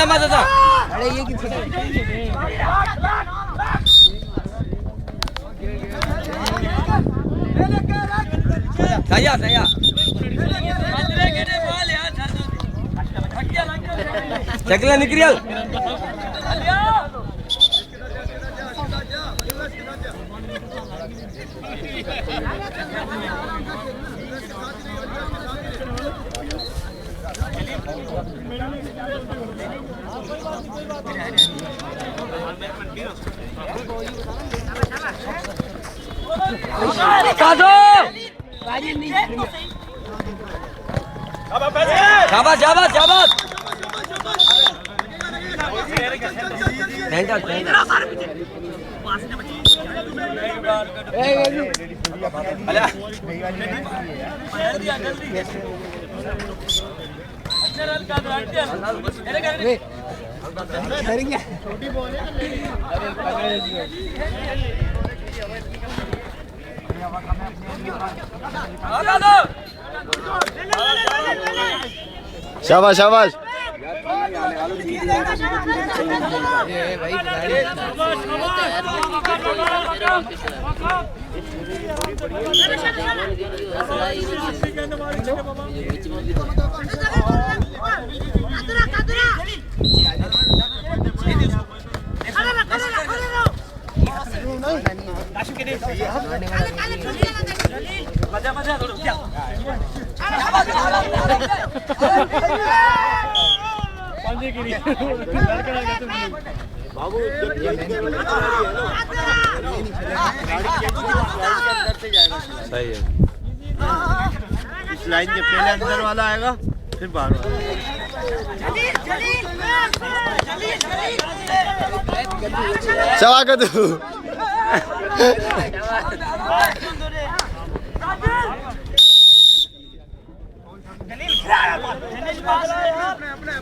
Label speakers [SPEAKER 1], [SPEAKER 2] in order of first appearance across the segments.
[SPEAKER 1] चला मत था
[SPEAKER 2] अरे ये किसी
[SPEAKER 1] सया सया चकला निकरियल शाबाश शाबाश शाबाश सेंटर सेंटर अरे
[SPEAKER 3] शाबाश शाबाश
[SPEAKER 4] सही है। इस लाइन के पहले अंदर वाला आएगा फिर बाहर वाला।
[SPEAKER 3] चला कर तू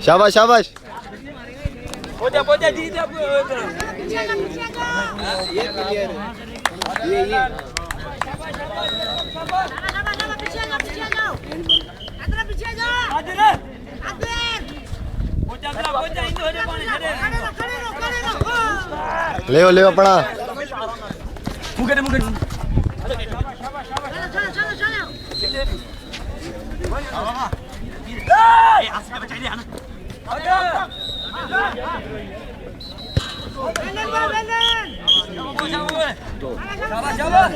[SPEAKER 3] शाबाश शाबाश
[SPEAKER 1] पोजा दी दे
[SPEAKER 2] ये क्लियर है ये
[SPEAKER 3] ले अपना
[SPEAKER 1] मुकेट मुकेट शाबाश शाबाश